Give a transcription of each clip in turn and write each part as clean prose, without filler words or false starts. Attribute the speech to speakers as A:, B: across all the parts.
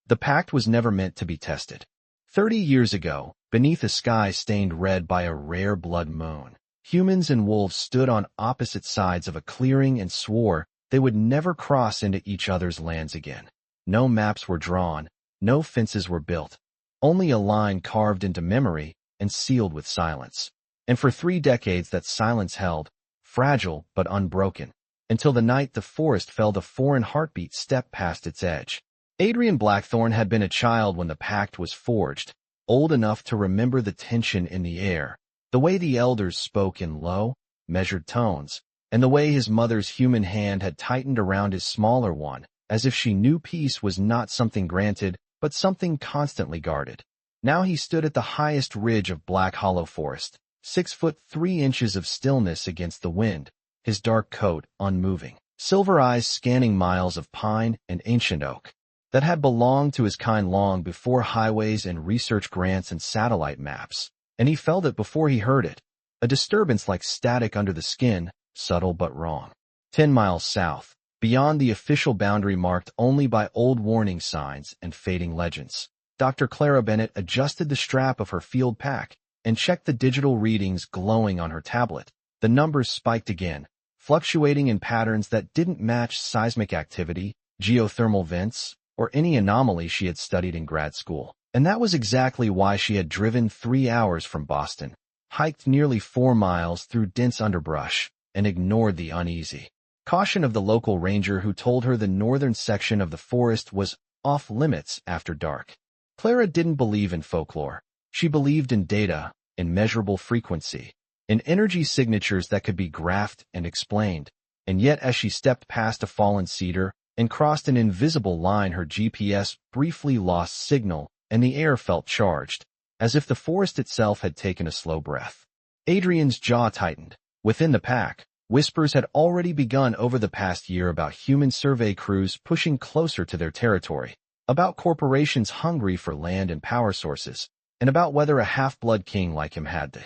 A: The pact was never meant to be tested. 30 years ago, beneath a sky stained red by a rare blood moon, humans and wolves stood on opposite sides of a clearing and swore they would never cross into each other's lands again. No maps were drawn, no fences were built, only a line carved into memory and sealed with silence. And for 3 decades that silence held, fragile but unbroken, until the night the forest felt a foreign heartbeat step past its edge. Adrian Blackthorne had been a child when the pact was forged, old enough to remember the tension in the air, the way the elders spoke in low, measured tones, and the way his mother's human hand had tightened around his smaller one, as if she knew peace was not something granted, but something constantly guarded. Now he stood at the highest ridge of Black Hollow Forest, 6 foot 3 inches of stillness against the wind, his dark coat unmoving, silver eyes scanning miles of pine and ancient oak that had belonged to his kind long before highways and research grants and satellite maps. And he felt it before he heard it, a disturbance like static under the skin, subtle but wrong. 10 miles south, beyond the official boundary marked only by old warning signs and fading legends, Dr. Clara Bennett adjusted the strap of her field pack and checked the digital readings glowing on her tablet. The numbers spiked again, fluctuating in patterns that didn't match seismic activity, geothermal vents, or any anomaly she had studied in grad school. And that was exactly why she had driven 3 hours from Boston, hiked nearly 4 miles through dense underbrush, and ignored the uneasy caution of the local ranger who told her the northern section of the forest was off limits after dark. Clara didn't believe in folklore. She believed in data, in measurable frequency, in energy signatures that could be graphed and explained. And yet as she stepped past a fallen cedar and crossed an invisible line, her GPS briefly lost signal, and the air felt charged, as if the forest itself had taken a slow breath. Adrian's jaw tightened. Within the pack, whispers had already begun over the past year about human survey crews pushing closer to their territory, about corporations hungry for land and power sources, and about whether a half-blood king like him had the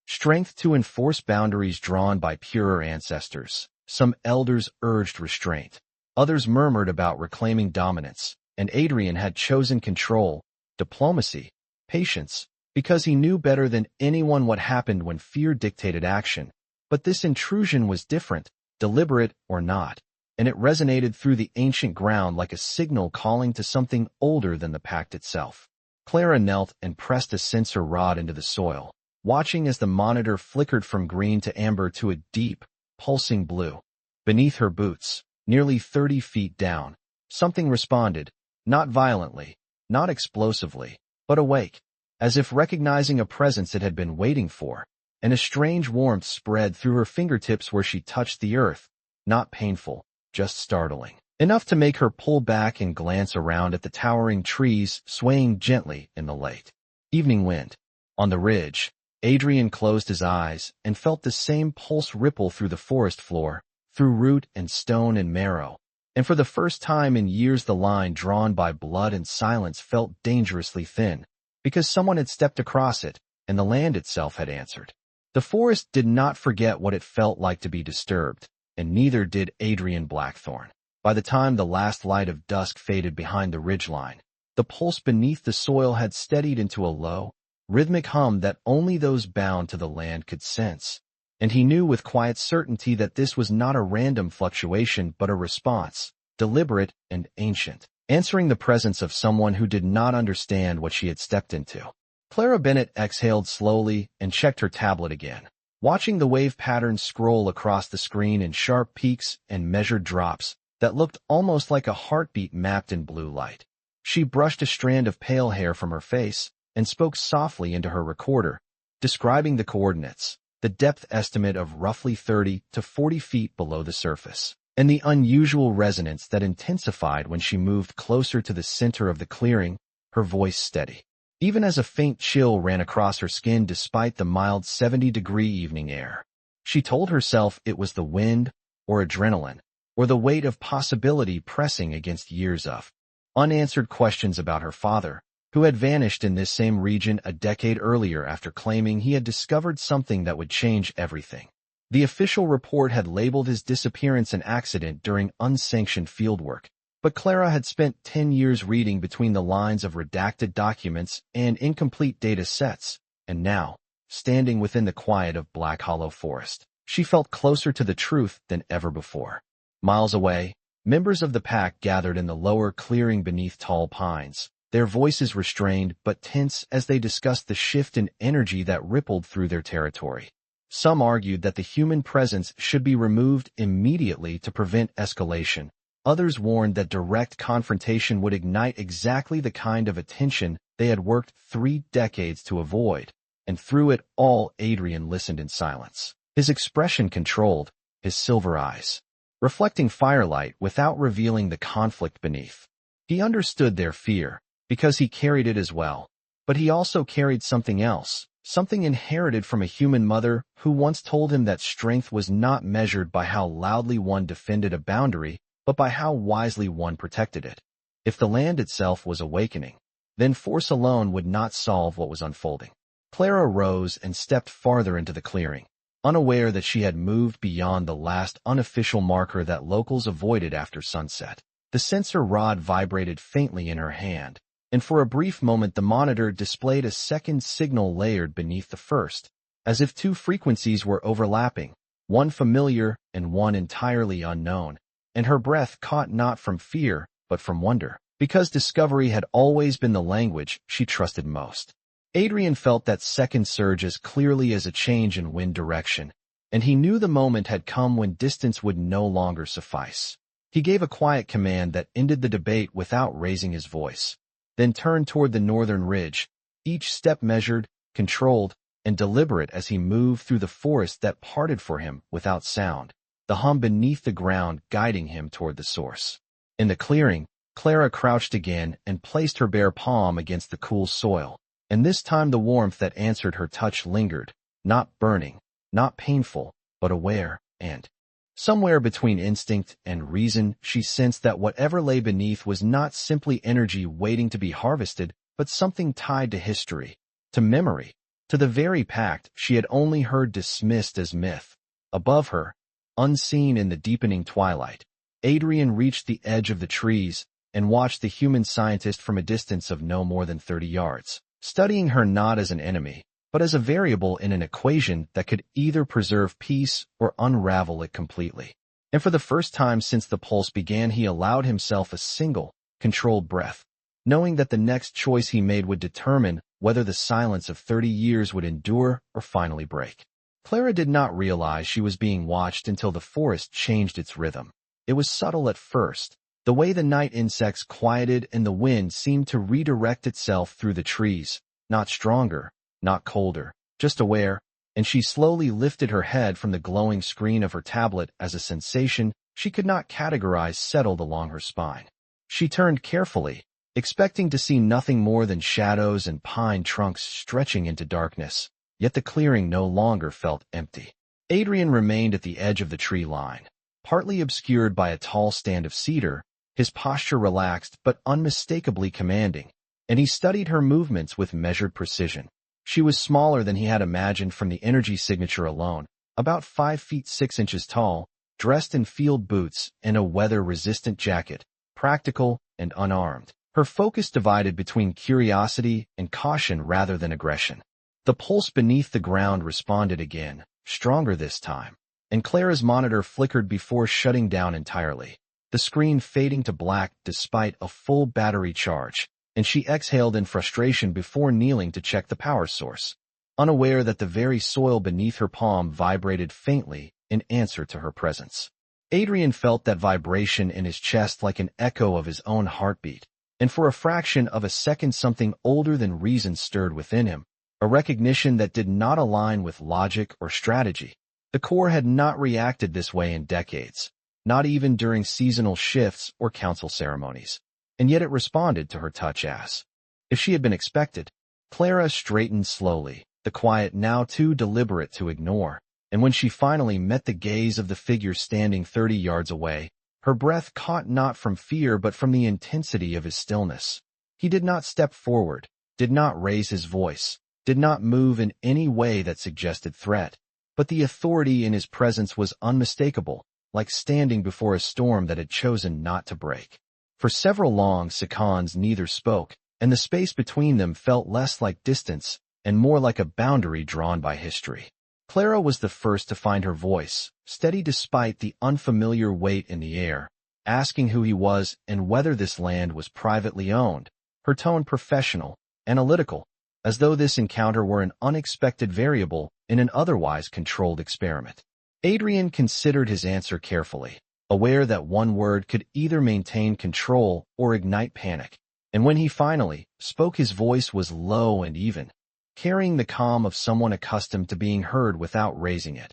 A: strength to enforce boundaries drawn by purer ancestors. Some elders urged restraint. Others murmured about reclaiming dominance, and Adrian had chosen control, diplomacy, patience, because he knew better than anyone what happened when fear dictated action. But this intrusion was different, deliberate or not, and it resonated through the ancient ground like a signal calling to something older than the pact itself. Clara knelt and pressed a sensor rod into the soil, watching as the monitor flickered from green to amber to a deep, pulsing blue. Beneath her boots, nearly 30 feet down, something responded, not violently, not explosively, but awake, as if recognizing a presence it had been waiting for, and a strange warmth spread through her fingertips where she touched the earth, not painful, just startling, enough to make her pull back and glance around at the towering trees swaying gently in the late evening wind. On the ridge, Adrian closed his eyes and felt the same pulse ripple through the forest floor, through root and stone and marrow, and for the first time in years the line drawn by blood and silence felt dangerously thin, because someone had stepped across it, and the land itself had answered. The forest did not forget what it felt like to be disturbed, and neither did Adrian Blackthorne. By the time the last light of dusk faded behind the ridgeline, the pulse beneath the soil had steadied into a low, rhythmic hum that only those bound to the land could sense. And he knew with quiet certainty that this was not a random fluctuation but a response, deliberate and ancient, answering the presence of someone who did not understand what she had stepped into. Clara Bennett exhaled slowly and checked her tablet again, watching the wave patterns scroll across the screen in sharp peaks and measured drops that looked almost like a heartbeat mapped in blue light. She brushed a strand of pale hair from her face and spoke softly into her recorder, describing the coordinates, the depth estimate of roughly 30 to 40 feet below the surface, and the unusual resonance that intensified when she moved closer to the center of the clearing, her voice steady, even as a faint chill ran across her skin despite the mild 70-degree evening air. She told herself it was the wind, or adrenaline, or the weight of possibility pressing against years of unanswered questions about her father, who had vanished in this same region a decade earlier after claiming he had discovered something that would change everything. The official report had labeled his disappearance an accident during unsanctioned fieldwork, But Clara had spent 10 years reading between the lines of redacted documents and incomplete data sets, and now, standing within the quiet of Black Hollow Forest, she felt closer to the truth than ever before. Miles away, members of the pack gathered in the lower clearing beneath tall pines, their voices restrained but tense as they discussed the shift in energy that rippled through their territory. Some argued that the human presence should be removed immediately to prevent escalation. Others warned that direct confrontation would ignite exactly the kind of attention they had worked 3 decades to avoid. And through it all, Adrian listened in silence, his expression controlled, his silver eyes reflecting firelight without revealing the conflict beneath. He understood their fear, because he carried it as well. But he also carried something else, something inherited from a human mother who once told him that strength was not measured by how loudly one defended a boundary, but by how wisely one protected it. If the land itself was awakening, then force alone would not solve what was unfolding. Clara rose and stepped farther into the clearing, unaware that she had moved beyond the last unofficial marker that locals avoided after sunset. The sensor rod vibrated faintly in her hand, and for a brief moment the monitor displayed a second signal layered beneath the first, as if 2 frequencies were overlapping, one familiar and one entirely unknown, and her breath caught not from fear, but from wonder, because discovery had always been the language she trusted most. Adrian felt that second surge as clearly as a change in wind direction, and he knew the moment had come when distance would no longer suffice. He gave a quiet command that ended the debate without raising his voice, then turned toward the northern ridge, each step measured, controlled, and deliberate as he moved through the forest that parted for him without sound, the hum beneath the ground guiding him toward the source. In the clearing, Clara crouched again and placed her bare palm against the cool soil. And this time the warmth that answered her touch lingered, not burning, not painful, but aware, and somewhere between instinct and reason she sensed that whatever lay beneath was not simply energy waiting to be harvested, but something tied to history, to memory, to the very pact she had only heard dismissed as myth. Above her, unseen in the deepening twilight, Adrian reached the edge of the trees and watched the human scientist from a distance of no more than 30 yards. Studying her not as an enemy, but as a variable in an equation that could either preserve peace or unravel it completely. And for the first time since the pulse began, he allowed himself a single, controlled breath, knowing that the next choice he made would determine whether the silence of 30 years would endure or finally break. Clara did not realize she was being watched until the forest changed its rhythm. It was subtle at first, the way the night insects quieted and the wind seemed to redirect itself through the trees, not stronger, not colder, just aware, and she slowly lifted her head from the glowing screen of her tablet as a sensation she could not categorize settled along her spine. She turned carefully, expecting to see nothing more than shadows and pine trunks stretching into darkness, yet the clearing no longer felt empty. Adrian remained at the edge of the tree line, partly obscured by a tall stand of cedar, his posture relaxed but unmistakably commanding, and he studied her movements with measured precision. She was smaller than he had imagined from the energy signature alone, about 5 feet 6 inches tall, dressed in field boots and a weather-resistant jacket, practical and unarmed. Her focus divided between curiosity and caution rather than aggression. The pulse beneath the ground responded again, stronger this time, and Clara's monitor flickered before shutting down entirely, the screen fading to black despite a full battery charge, and she exhaled in frustration before kneeling to check the power source, unaware that the very soil beneath her palm vibrated faintly in answer to her presence. Adrian felt that vibration in his chest like an echo of his own heartbeat, and for a fraction of a second something older than reason stirred within him, a recognition that did not align with logic or strategy. The core had not reacted this way in decades, not even during seasonal shifts or council ceremonies, and yet it responded to her touch as if she had been expected. Clara straightened slowly, the quiet now too deliberate to ignore, and when she finally met the gaze of the figure standing 30 yards away, her breath caught not from fear but from the intensity of his stillness. He did not step forward, did not raise his voice, did not move in any way that suggested threat, but the authority in his presence was unmistakable, like standing before a storm that had chosen not to break. For several long seconds neither spoke, and the space between them felt less like distance and more like a boundary drawn by history. Clara was the first to find her voice, steady despite the unfamiliar weight in the air, asking who he was and whether this land was privately owned, her tone professional, analytical, as though this encounter were an unexpected variable in an otherwise controlled experiment. Adrian considered his answer carefully, aware that one word could either maintain control or ignite panic, and when he finally spoke his voice was low and even, carrying the calm of someone accustomed to being heard without raising it.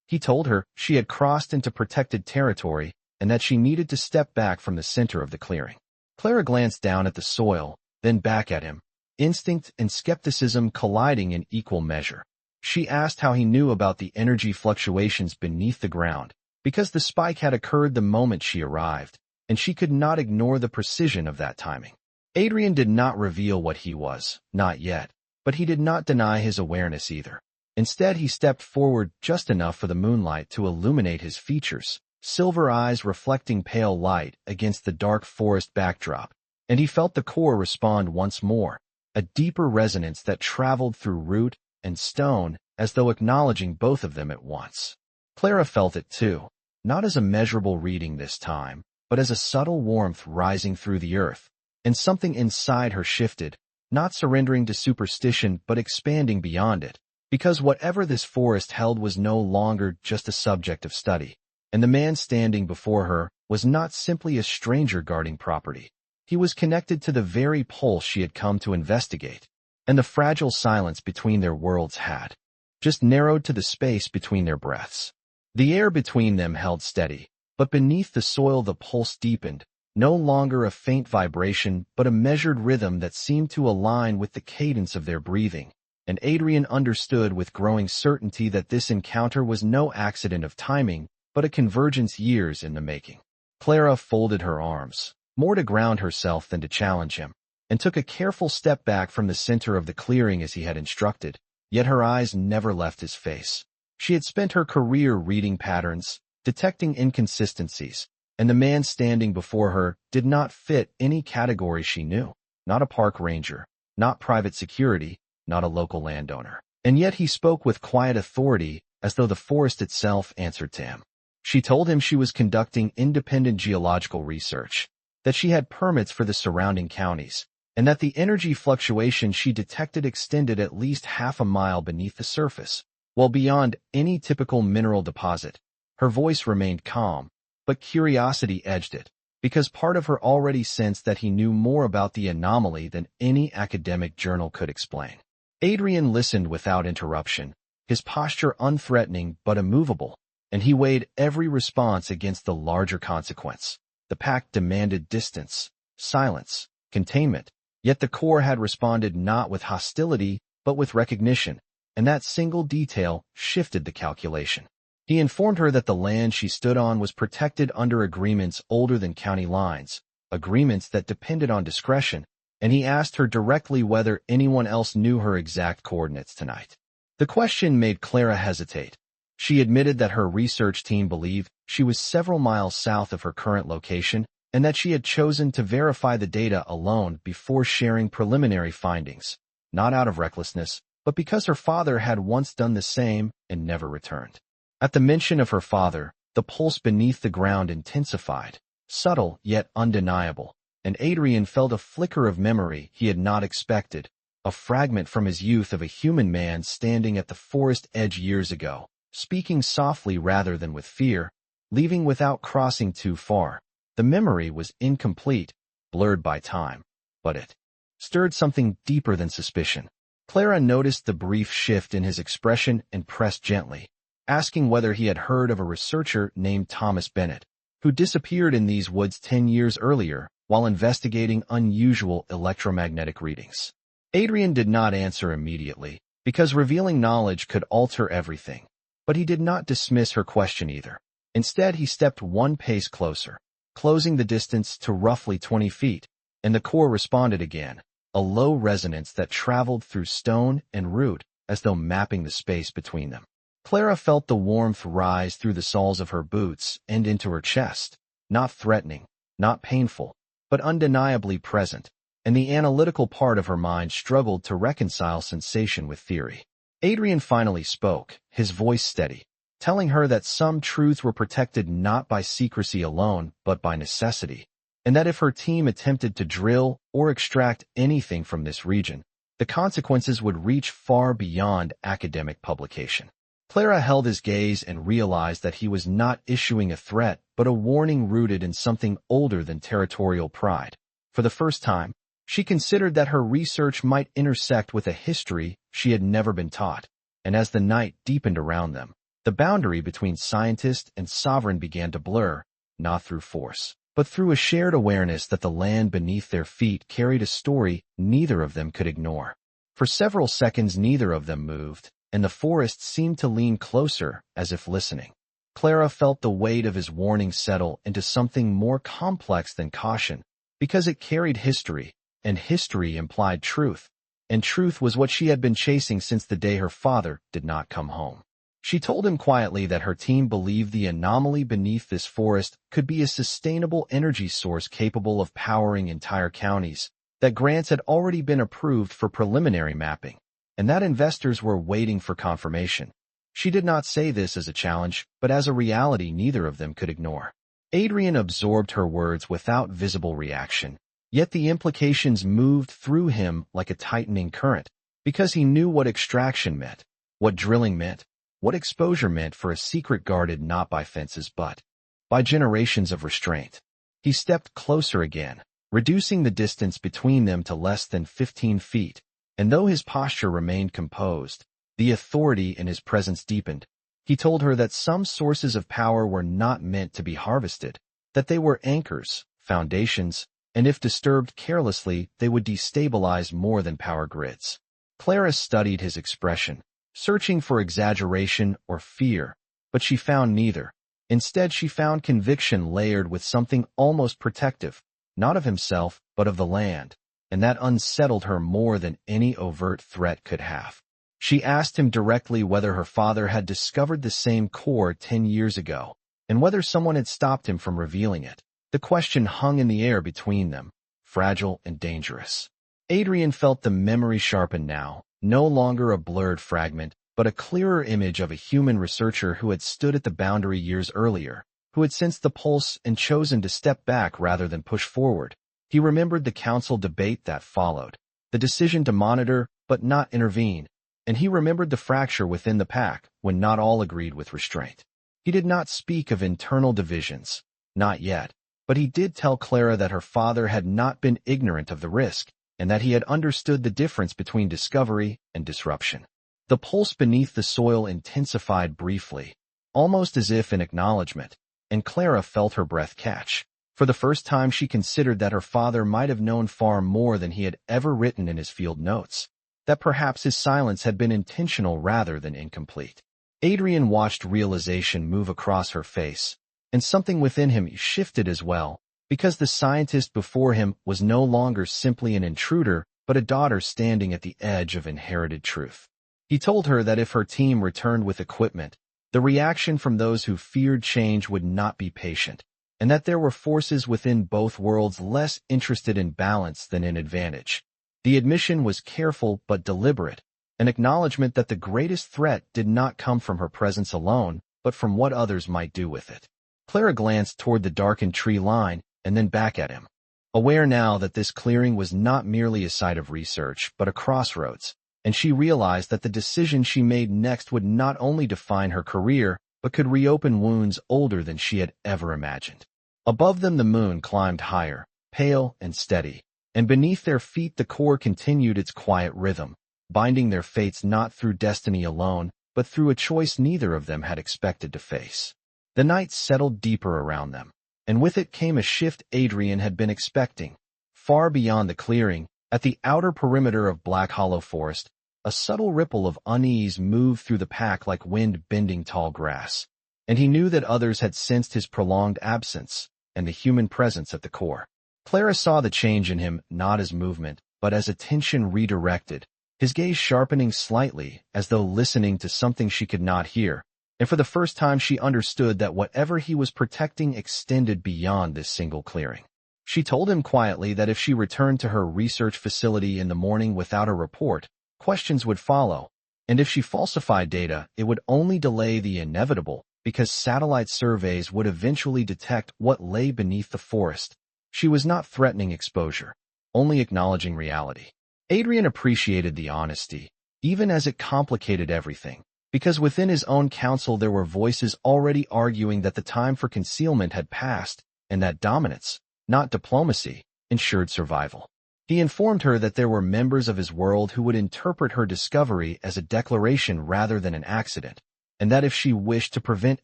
A: He told her she had crossed into protected territory and that she needed to step back from the center of the clearing. Clara glanced down at the soil, then back at him, instinct and skepticism colliding in equal measure. She asked how he knew about the energy fluctuations beneath the ground, because the spike had occurred the moment she arrived, and she could not ignore the precision of that timing. Adrian did not reveal what he was, not yet, but he did not deny his awareness either. Instead, he stepped forward just enough for the moonlight to illuminate his features, silver eyes reflecting pale light against the dark forest backdrop, and he felt the core respond once more, a deeper resonance that traveled through root and stone as though acknowledging both of them at once. Clara felt it too, not as a measurable reading this time, but as a subtle warmth rising through the earth, and something inside her shifted, not surrendering to superstition but expanding beyond it, because whatever this forest held was no longer just a subject of study, and the man standing before her was not simply a stranger guarding property. He was connected to the very pulse she had come to investigate, and the fragile silence between their worlds had just narrowed to the space between their breaths. The air between them held steady, but beneath the soil the pulse deepened, no longer a faint vibration but a measured rhythm that seemed to align with the cadence of their breathing, and Adrian understood with growing certainty that this encounter was no accident of timing, but a convergence years in the making. Clara folded her arms, more to ground herself than to challenge him, and took a careful step back from the center of the clearing as he had instructed, yet her eyes never left his face. She had spent her career reading patterns, detecting inconsistencies, and the man standing before her did not fit any category she knew. Not a park ranger, not private security, not a local landowner. And yet he spoke with quiet authority, as though the forest itself answered to him. She told him she was conducting independent geological research, that she had permits for the surrounding counties, and that the energy fluctuation she detected extended at least half a mile beneath the surface, while beyond any typical mineral deposit. Her voice remained calm, but curiosity edged it, because part of her already sensed that he knew more about the anomaly than any academic journal could explain. Adrian listened without interruption, his posture unthreatening but immovable, and he weighed every response against the larger consequence. The pact demanded distance, silence, containment, yet the core had responded not with hostility but with recognition, and that single detail shifted the calculation. He informed her that the land she stood on was protected under agreements older than county lines, agreements that depended on discretion, and he asked her directly whether anyone else knew her exact coordinates tonight. The question made Clara hesitate. She admitted that her research team believed she was several miles south of her current location and that she had chosen to verify the data alone before sharing preliminary findings, not out of recklessness, but because her father had once done the same and never returned. At the mention of her father, the pulse beneath the ground intensified, subtle yet undeniable, and Adrian felt a flicker of memory he had not expected, a fragment from his youth of a human man standing at the forest edge years ago, speaking softly rather than with fear, leaving without crossing too far. The memory was incomplete, blurred by time, but it stirred something deeper than suspicion. Clara noticed the brief shift in his expression and pressed gently, asking whether he had heard of a researcher named Thomas Bennett, who disappeared in these woods 10 years earlier while investigating unusual electromagnetic readings. Adrian did not answer immediately, because revealing knowledge could alter everything, but he did not dismiss her question either. Instead, he stepped one pace closer, closing the distance to roughly 20 feet, and the core responded again, a low resonance that traveled through stone and root as though mapping the space between them. Clara felt the warmth rise through the soles of her boots and into her chest, not threatening, not painful, but undeniably present, and the analytical part of her mind struggled to reconcile sensation with theory. Adrian finally spoke, his voice steady, telling her that some truths were protected not by secrecy alone, but by necessity, and that if her team attempted to drill or extract anything from this region, the consequences would reach far beyond academic publication. Clara held his gaze and realized that he was not issuing a threat, but a warning rooted in something older than territorial pride. For the first time, she considered that her research might intersect with a history she had never been taught, and as the night deepened around them, the boundary between scientist and sovereign began to blur, not through force, but through a shared awareness that the land beneath their feet carried a story neither of them could ignore. For several seconds neither of them moved, and the forest seemed to lean closer, as if listening. Clara felt the weight of his warning settle into something more complex than caution, because it carried history, and history implied truth, and truth was what she had been chasing since the day her father did not come home. She told him quietly that her team believed the anomaly beneath this forest could be a sustainable energy source capable of powering entire counties, that grants had already been approved for preliminary mapping, and that investors were waiting for confirmation. She did not say this as a challenge, but as a reality neither of them could ignore. Adrian absorbed her words without visible reaction, yet the implications moved through him like a tightening current, because he knew what extraction meant, what drilling meant, what exposure meant for a secret guarded not by fences but by generations of restraint. He stepped closer again, reducing the distance between them to less than 15 feet, and though his posture remained composed, the authority in his presence deepened. He told her that some sources of power were not meant to be harvested, that they were anchors, foundations, and if disturbed carelessly, they would destabilize more than power grids. Clara studied his expression, searching for exaggeration or fear, but she found neither. Instead, she found conviction layered with something almost protective, not of himself, but of the land, and that unsettled her more than any overt threat could have. She asked him directly whether her father had discovered the same core 10 years ago, and whether someone had stopped him from revealing it. The question hung in the air between them, fragile and dangerous. Adrian felt the memory sharpen now, no longer a blurred fragment, but a clearer image of a human researcher who had stood at the boundary years earlier, who had sensed the pulse and chosen to step back rather than push forward. He remembered the council debate that followed, the decision to monitor but not intervene, and he remembered the fracture within the pack when not all agreed with restraint. He did not speak of internal divisions, not yet, but he did tell Clara that her father had not been ignorant of the risk, and that he had understood the difference between discovery and disruption. The pulse beneath the soil intensified briefly, almost as if in acknowledgement, and Clara felt her breath catch. For the first time she considered that her father might have known far more than he had ever written in his field notes, that perhaps his silence had been intentional rather than incomplete. Adrian watched realization move across her face, and something within him shifted as well, because the scientist before him was no longer simply an intruder, but a daughter standing at the edge of inherited truth. He told her that if her team returned with equipment, the reaction from those who feared change would not be patient, and that there were forces within both worlds less interested in balance than in advantage. The admission was careful but deliberate, an acknowledgement that the greatest threat did not come from her presence alone, but from what others might do with it. Clara glanced toward the darkened tree line, and then back at him, aware now that this clearing was not merely a site of research, but a crossroads, and she realized that the decision she made next would not only define her career, but could reopen wounds older than she had ever imagined. Above them the moon climbed higher, pale and steady, and beneath their feet the core continued its quiet rhythm, binding their fates not through destiny alone, but through a choice neither of them had expected to face. The night settled deeper around them, and with it came a shift Adrian had been expecting. Far beyond the clearing, at the outer perimeter of Black Hollow Forest, a subtle ripple of unease moved through the pack like wind bending tall grass, and he knew that others had sensed his prolonged absence and the human presence at the core. Clara saw the change in him not as movement, but as attention redirected, his gaze sharpening slightly as though listening to something she could not hear, and for the first time she understood that whatever he was protecting extended beyond this single clearing. She told him quietly that if she returned to her research facility in the morning without a report, questions would follow, and if she falsified data, it would only delay the inevitable, because satellite surveys would eventually detect what lay beneath the forest. She was not threatening exposure, only acknowledging reality. Adrian appreciated the honesty, even as it complicated everything, because within his own council there were voices already arguing that the time for concealment had passed, and that dominance, not diplomacy, ensured survival. He informed her that there were members of his world who would interpret her discovery as a declaration rather than an accident, and that if she wished to prevent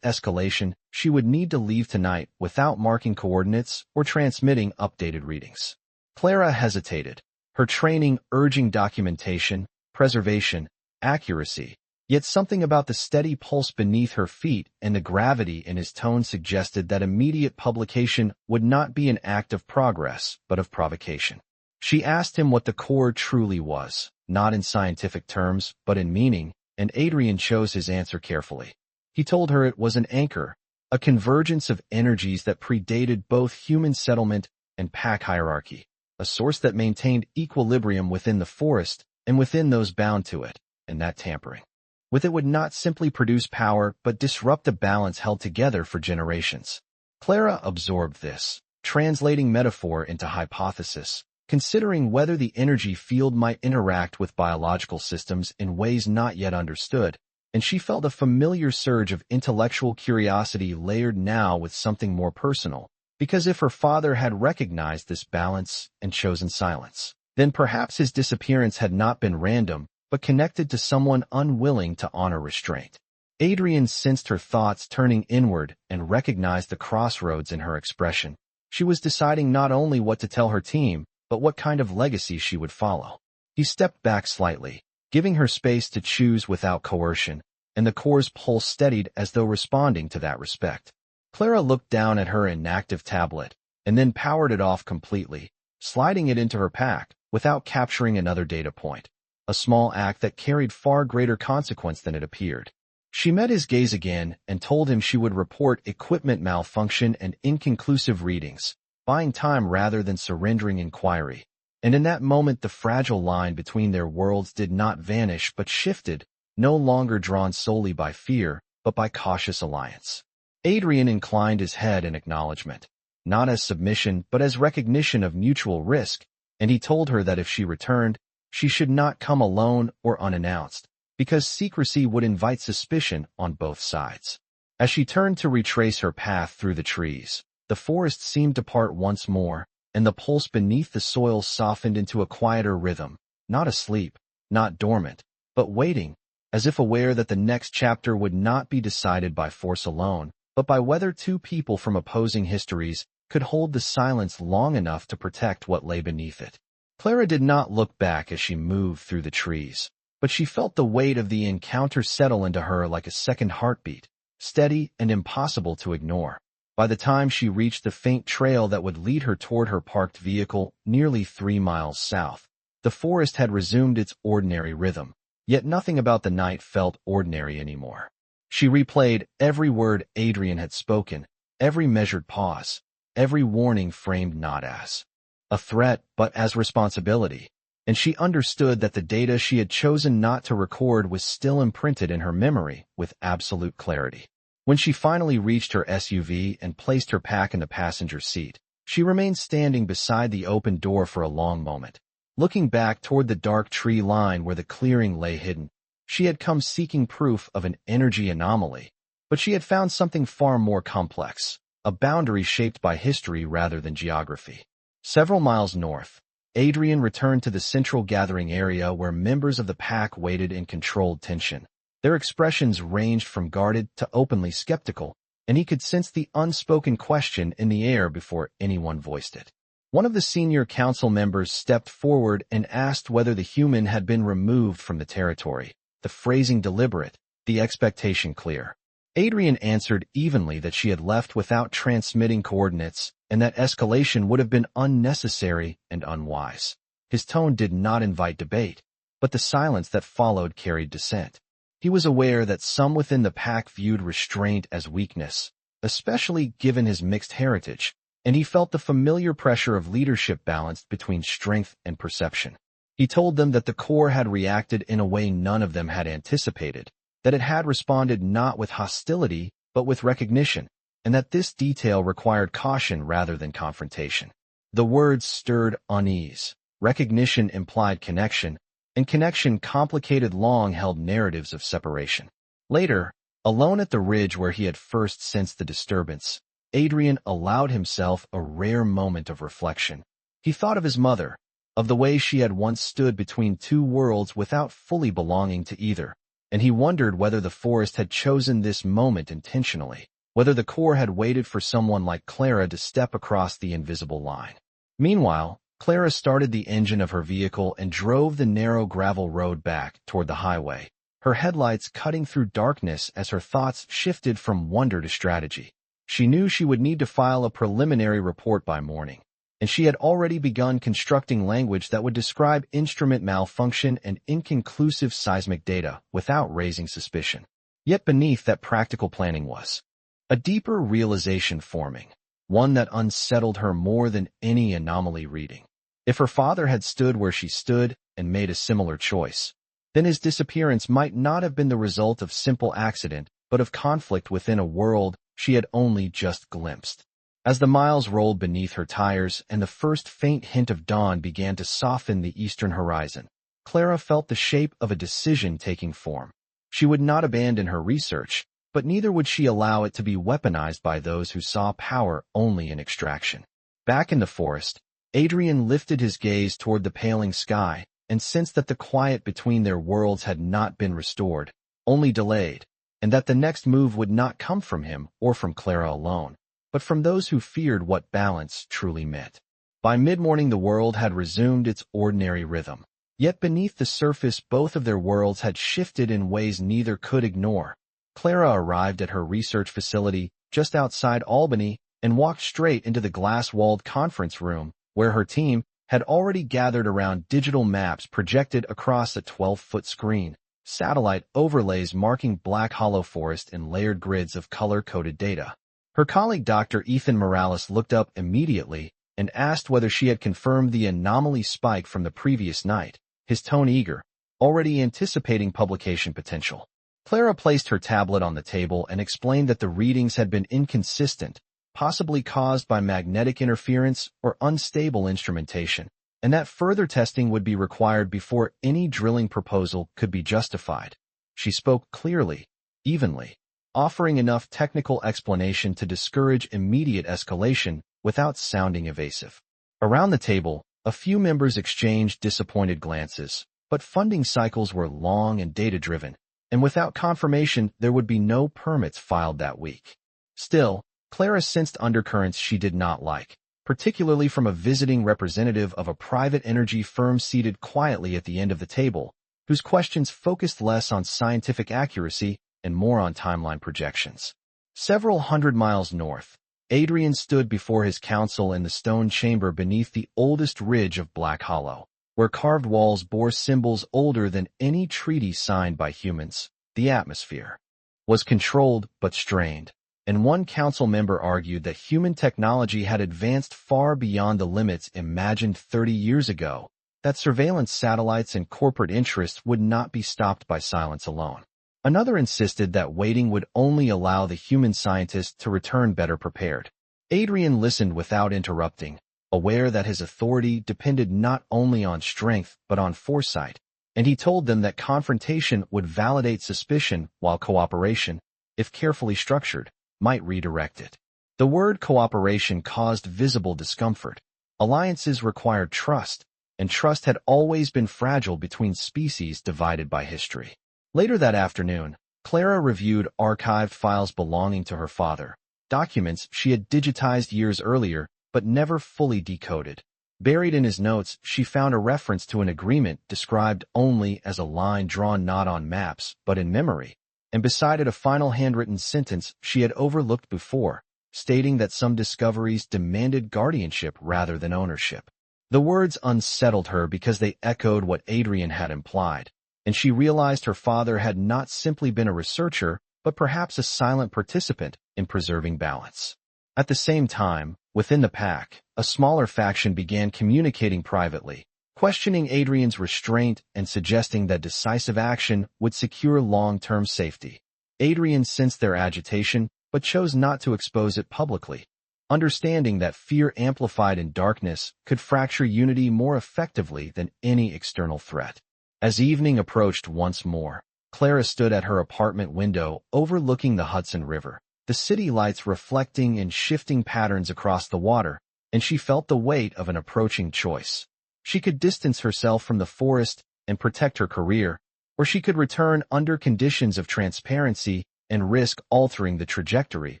A: escalation, she would need to leave tonight without marking coordinates or transmitting updated readings. Clara hesitated, her training urging documentation, preservation, accuracy, yet something about the steady pulse beneath her feet and the gravity in his tone suggested that immediate publication would not be an act of progress, but of provocation. She asked him what the core truly was, not in scientific terms, but in meaning, and Adrian chose his answer carefully. He told her it was an anchor, a convergence of energies that predated both human settlement and pack hierarchy, a source that maintained equilibrium within the forest and within those bound to it, and that tampering with it would not simply produce power but disrupt the balance held together for generations. Clara absorbed this, translating metaphor into hypothesis, considering whether the energy field might interact with biological systems in ways not yet understood, and she felt a familiar surge of intellectual curiosity layered now with something more personal, because if her father had recognized this balance and chosen silence, then perhaps his disappearance had not been random, but connected to someone unwilling to honor restraint. Adrian sensed her thoughts turning inward and recognized the crossroads in her expression. She was deciding not only what to tell her team, but what kind of legacy she would follow. He stepped back slightly, giving her space to choose without coercion, and the core's pulse steadied as though responding to that respect. Clara looked down at her inactive tablet, and then powered it off completely, sliding it into her pack without capturing another data point, a small act that carried far greater consequence than it appeared. She met his gaze again and told him she would report equipment malfunction and inconclusive readings, buying time rather than surrendering inquiry. And in that moment the fragile line between their worlds did not vanish but shifted, no longer drawn solely by fear, but by cautious alliance. Adrian inclined his head in acknowledgement, not as submission but as recognition of mutual risk, and he told her that if she returned, she should not come alone or unannounced, because secrecy would invite suspicion on both sides. As she turned to retrace her path through the trees, the forest seemed to part once more, and the pulse beneath the soil softened into a quieter rhythm, not asleep, not dormant, but waiting, as if aware that the next chapter would not be decided by force alone, but by whether two people from opposing histories could hold the silence long enough to protect what lay beneath it. Clara did not look back as she moved through the trees, but she felt the weight of the encounter settle into her like a second heartbeat, steady and impossible to ignore. By the time she reached the faint trail that would lead her toward her parked vehicle nearly 3 miles south, the forest had resumed its ordinary rhythm, yet nothing about the night felt ordinary anymore. She replayed every word Adrian had spoken, every measured pause, every warning framed not as a threat but as responsibility, and she understood that the data she had chosen not to record was still imprinted in her memory with absolute clarity. When she finally reached her SUV and placed her pack in the passenger seat, she remained standing beside the open door for a long moment, looking back toward the dark tree line where the clearing lay hidden. She had come seeking proof of an energy anomaly, but she had found something far more complex, a boundary shaped by history rather than geography. Several miles north, Adrian returned to the central gathering area where members of the pack waited in controlled tension. Their expressions ranged from guarded to openly skeptical, and he could sense the unspoken question in the air before anyone voiced it. One of the senior council members stepped forward and asked whether the human had been removed from the territory, the phrasing deliberate, the expectation clear. Adrian answered evenly that she had left without transmitting coordinates, and that escalation would have been unnecessary and unwise. His tone did not invite debate, but the silence that followed carried dissent. He was aware that some within the pack viewed restraint as weakness, especially given his mixed heritage, and he felt the familiar pressure of leadership balanced between strength and perception. He told them that the core had reacted in a way none of them had anticipated, that it had responded not with hostility, but with recognition, and that this detail required caution rather than confrontation. The words stirred unease. Recognition implied connection, and connection complicated long-held narratives of separation. Later, alone at the ridge where he had first sensed the disturbance, Adrian allowed himself a rare moment of reflection. He thought of his mother, of the way she had once stood between two worlds without fully belonging to either, and he wondered whether the forest had chosen this moment intentionally, whether the core had waited for someone like Clara to step across the invisible line. Meanwhile, Clara started the engine of her vehicle and drove the narrow gravel road back toward the highway, her headlights cutting through darkness as her thoughts shifted from wonder to strategy. She knew she would need to file a preliminary report by morning, and she had already begun constructing language that would describe instrument malfunction and inconclusive seismic data without raising suspicion. Yet beneath that practical planning was a deeper realization forming, one that unsettled her more than any anomaly reading. If her father had stood where she stood and made a similar choice, then his disappearance might not have been the result of simple accident, but of conflict within a world she had only just glimpsed. As the miles rolled beneath her tires and the first faint hint of dawn began to soften the eastern horizon, Clara felt the shape of a decision taking form. She would not abandon her research, but neither would she allow it to be weaponized by those who saw power only in extraction. Back in the forest, Adrian lifted his gaze toward the paling sky and sensed that the quiet between their worlds had not been restored, only delayed, and that the next move would not come from him or from Clara alone, but from those who feared what balance truly meant. By mid-morning the world had resumed its ordinary rhythm, yet beneath the surface both of their worlds had shifted in ways neither could ignore. Clara arrived at her research facility just outside Albany and walked straight into the glass-walled conference room, where her team had already gathered around digital maps projected across a 12-foot screen, satellite overlays marking Black Hollow Forest in layered grids of color-coded data. Her colleague Dr. Ethan Morales looked up immediately and asked whether she had confirmed the anomaly spike from the previous night, his tone eager, already anticipating publication potential. Clara placed her tablet on the table and explained that the readings had been inconsistent, possibly caused by magnetic interference or unstable instrumentation, and that further testing would be required before any drilling proposal could be justified. She spoke clearly, evenly, offering enough technical explanation to discourage immediate escalation without sounding evasive. Around the table, a few members exchanged disappointed glances, but funding cycles were long and data-driven, and without confirmation there would be no permits filed that week. Still, Clara sensed undercurrents she did not like, particularly from a visiting representative of a private energy firm seated quietly at the end of the table, whose questions focused less on scientific accuracy and more on timeline projections. Several hundred miles north, Adrian stood before his council in the stone chamber beneath the oldest ridge of Black Hollow, where carved walls bore symbols older than any treaty signed by humans. The atmosphere was controlled but strained, and one council member argued that human technology had advanced far beyond the limits imagined 30 years ago, that surveillance satellites and corporate interests would not be stopped by silence alone. Another insisted that waiting would only allow the human scientists to return better prepared. Adrian listened without interrupting, aware that his authority depended not only on strength but on foresight, and he told them that confrontation would validate suspicion while cooperation, if carefully structured, might redirect it. The word cooperation caused visible discomfort. Alliances required trust, and trust had always been fragile between species divided by history. Later that afternoon, Clara reviewed archived files belonging to her father, documents she had digitized years earlier but never fully decoded. Buried in his notes, she found a reference to an agreement described only as a line drawn not on maps but in memory, and beside it a final handwritten sentence she had overlooked before, stating that some discoveries demanded guardianship rather than ownership. The words unsettled her because they echoed what Adrian had implied, and she realized her father had not simply been a researcher, but perhaps a silent participant in preserving balance. At the same time, within the pack, a smaller faction began communicating privately, questioning Adrian's restraint and suggesting that decisive action would secure long-term safety. Adrian sensed their agitation, but chose not to expose it publicly, understanding that fear amplified in darkness could fracture unity more effectively than any external threat. As evening approached once more, Clara stood at her apartment window overlooking the Hudson River, the city lights reflecting in shifting patterns across the water, and she felt the weight of an approaching choice. She could distance herself from the forest and protect her career, or she could return under conditions of transparency and risk altering the trajectory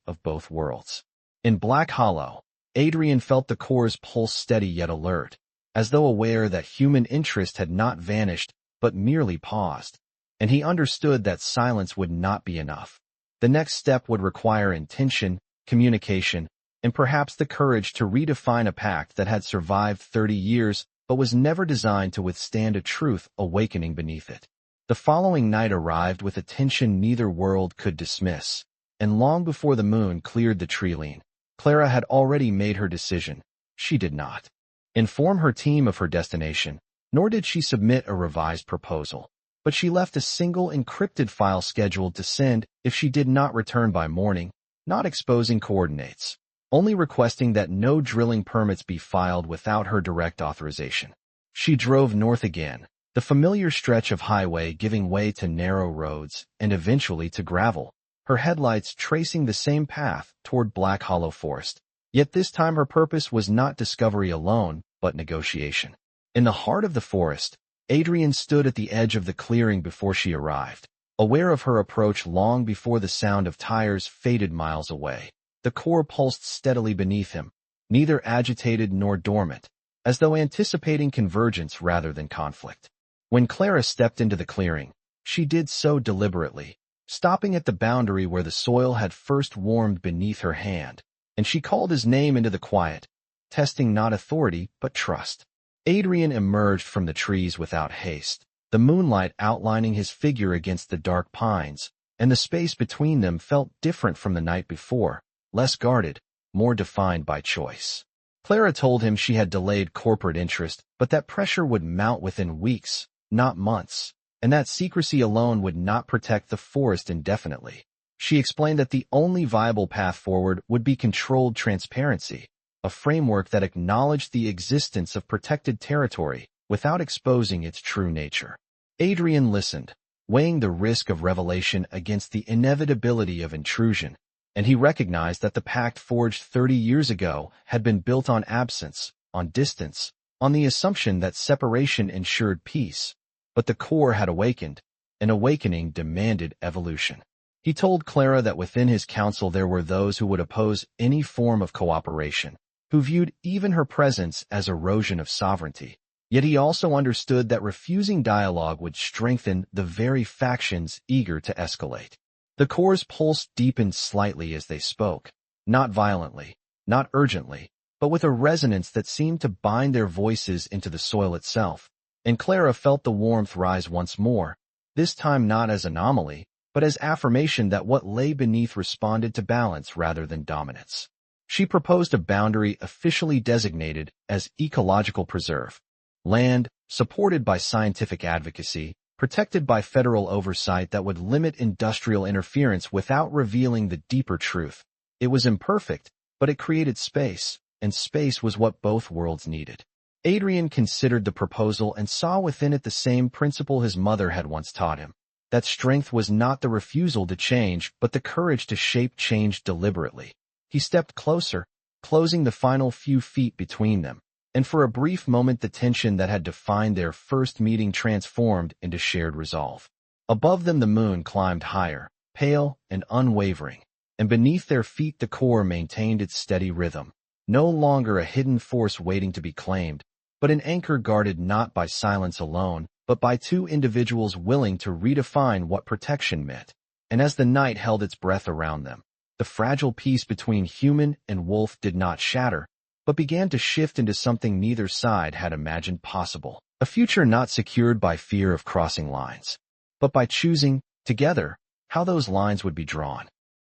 A: of both worlds. In Black Hollow, Adrian felt the core's pulse steady yet alert, as though aware that human interest had not vanished but merely paused, and he understood that silence would not be enough. The next step would require intention, communication, and perhaps the courage to redefine a pact that had survived 30 years but was never designed to withstand a truth awakening beneath it. The following night arrived with a tension neither world could dismiss, and long before the moon cleared the tree-line, Clara had already made her decision. She did not inform her team of her destination, nor did she submit a revised proposal, but she left a single encrypted file scheduled to send if she did not return by morning, not exposing coordinates, only requesting that no drilling permits be filed without her direct authorization. She drove north again, the familiar stretch of highway giving way to narrow roads and eventually to gravel, her headlights tracing the same path toward Black Hollow Forest. Yet this time her purpose was not discovery alone, but negotiation. In the heart of the forest, Adrian stood at the edge of the clearing before she arrived, aware of her approach long before the sound of tires faded miles away. The core pulsed steadily beneath him, neither agitated nor dormant, as though anticipating convergence rather than conflict. When Clara stepped into the clearing, she did so deliberately, stopping at the boundary where the soil had first warmed beneath her hand, and she called his name into the quiet, testing not authority but trust. Adrian emerged from the trees without haste, the moonlight outlining his figure against the dark pines, and the space between them felt different from the night before, less guarded, more defined by choice. Clara told him she had delayed corporate interest, but that pressure would mount within weeks, not months, and that secrecy alone would not protect the forest indefinitely. She explained that the only viable path forward would be controlled transparency, a framework that acknowledged the existence of protected territory without exposing its true nature. Adrian listened, weighing the risk of revelation against the inevitability of intrusion, and he recognized that the pact forged 30 years ago had been built on absence, on distance, on the assumption that separation ensured peace. But the core had awakened. An awakening demanded evolution. He told Clara that within his council there were those who would oppose any form of cooperation, who viewed even her presence as erosion of sovereignty. Yet he also understood that refusing dialogue would strengthen the very factions eager to escalate. The core's pulse deepened slightly as they spoke, not violently, not urgently, but with a resonance that seemed to bind their voices into the soil itself, and Clara felt the warmth rise once more, this time not as anomaly, but as affirmation that what lay beneath responded to balance rather than dominance. She proposed a boundary officially designated as ecological preserve, land supported by scientific advocacy, protected by federal oversight that would limit industrial interference without revealing the deeper truth. It was imperfect, but it created space, and space was what both worlds needed. Adrian considered the proposal and saw within it the same principle his mother had once taught him, that strength was not the refusal to change, but the courage to shape change deliberately. He stepped closer, closing the final few feet between them, and for a brief moment the tension that had defined their first meeting transformed into shared resolve. Above them the moon climbed higher, pale and unwavering, and beneath their feet the core maintained its steady rhythm, no longer a hidden force waiting to be claimed, but an anchor guarded not by silence alone, but by two individuals willing to redefine what protection meant. And as the night held its breath around them, the fragile peace between human and wolf did not shatter, but began to shift into something neither side had imagined possible. A future not secured by fear of crossing lines, but by choosing, together, how those lines would be drawn.